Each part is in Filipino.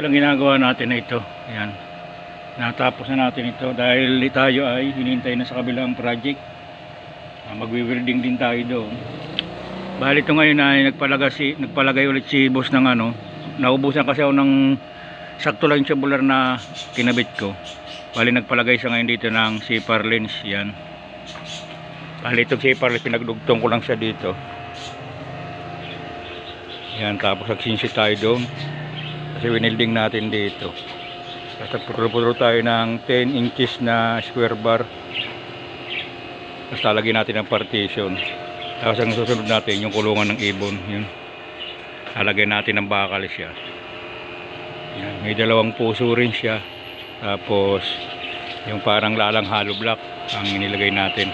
Ito lang ginagawa natin na ito. Ayan. Natapos na natin ito dahil tayo ay hinintay na sa kabilang project. Magwi-welding din tayo doon. Bali ito ngayon ay nagpalagay ulit si boss ng ano. Naubusan kasi ako ng sakto lang yung tubular na kinabit ko. Bali nagpalagay siya ngayon dito ng CFR lens. Yan. Bali itong CFR lens pinagdugtong ko lang siya dito. Yan, tapos nagsinsi tayo doon. Kasi winelding natin dito. Tapos nagputro-putro tayo ng 10 inches na square bar. Tapos lalagyan natin ng partition. Tapos ang susunod natin yung kulungan ng ibon. Yun. Lalagyan natin ng bakal siya. Yan. May dalawang puso rin siya. Tapos yung parang lalang hollow block ang inilagay natin.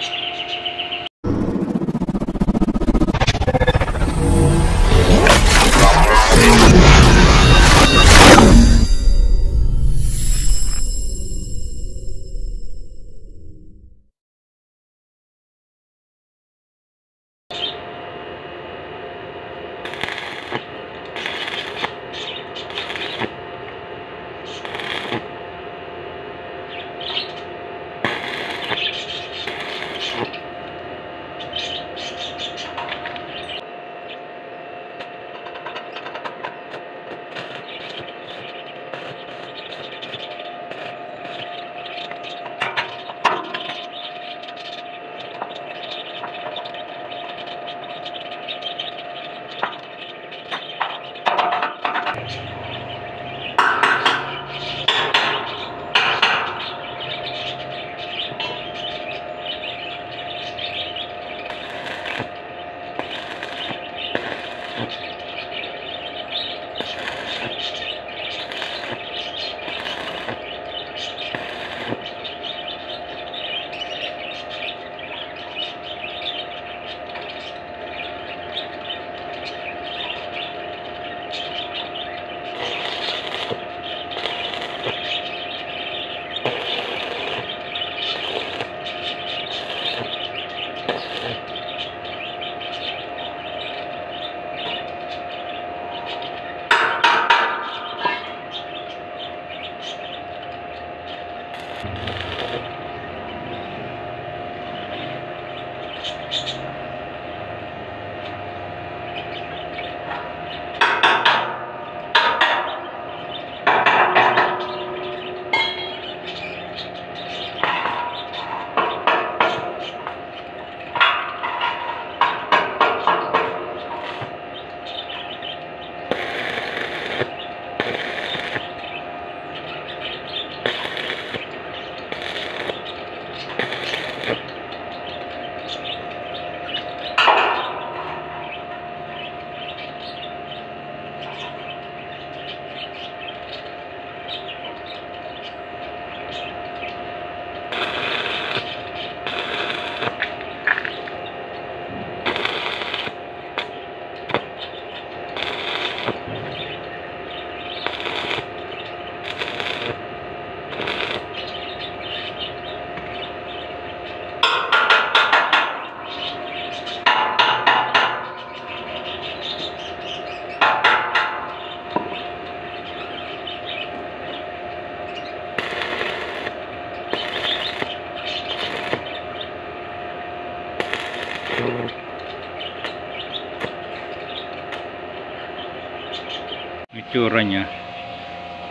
Itsura niya.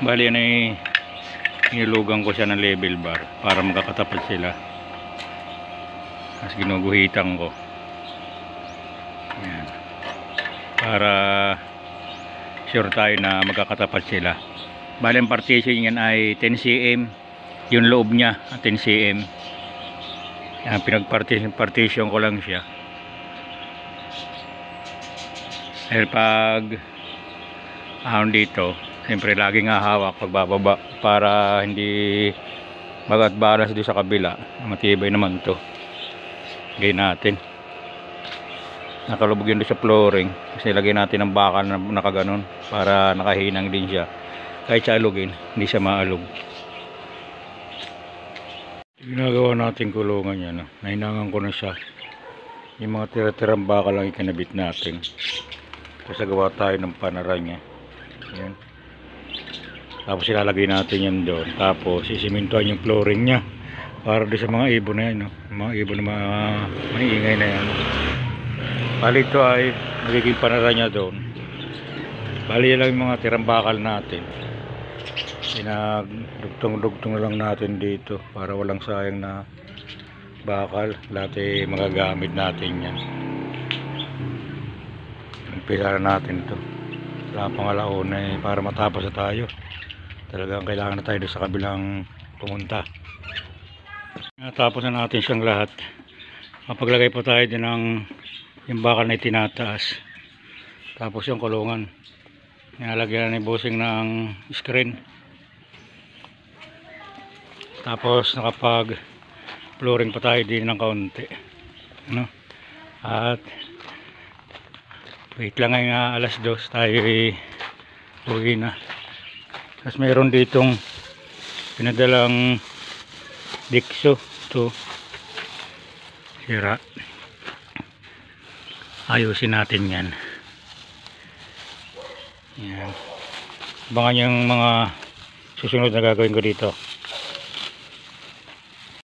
Bali yan ay nilugan ko siya ng level bar para magkakatapat sila. Tapos ginuguhitan ko. Ayan. Para sure tayo na magkakatapat sila. Bali ang partition yan ay 10 cm. Yung loob niya 10 cm. Ayan, pinag-partition ko lang siya. Dahil pag ahon dito, siyempre laging hahawak pag bababa para hindi bagat balas doon sa kabila. Matibay naman to. Gawin natin. Nakalubog yun doon sa flooring. Kasi lagyan natin ng bakal na nakaganon para nakahinang din siya. Kahit siya alugin, hindi siya maalog. Ginagawa natin kulungan yan. Nahinangan ko na siya. Yung mga tira-tirang bakal lang ikinabit natin. Kasi gawa tayo ng panaran niya. Ayan. Tapos ilalagay natin yan doon. Tapos sisimintuhan yung flooring niya para doon sa mga ibon na yan, no? Mga ibon na maingay na yan. Bali ito ay magiging panara niya doon. Bali yan lang yung mga tirang bakal natin. Pinagdugtong-dugtong lang natin dito para walang sayang na bakal. Lahat ay magagamit natin yan. Umpisa natin to. Wala pang alauna para matapos na tayo. Talagang kailangan na tayo doon sa kabilang pumunta. Natapos na natin siyang lahat. Mapaglagay po tayo din ng yung bakal na itinataas. Tapos yung kulungan. Nilalagyan ni bossing ng screen. Tapos nakapag flooring pa tayo din ng kaunti. No? At wait lang ngayon nga alas 2 tayo uwi na. Tapos mayroon ditong pinadalang dikso to sira. Ayusin natin yan. Yan. Abangan yung mga susunod na gagawin ko dito.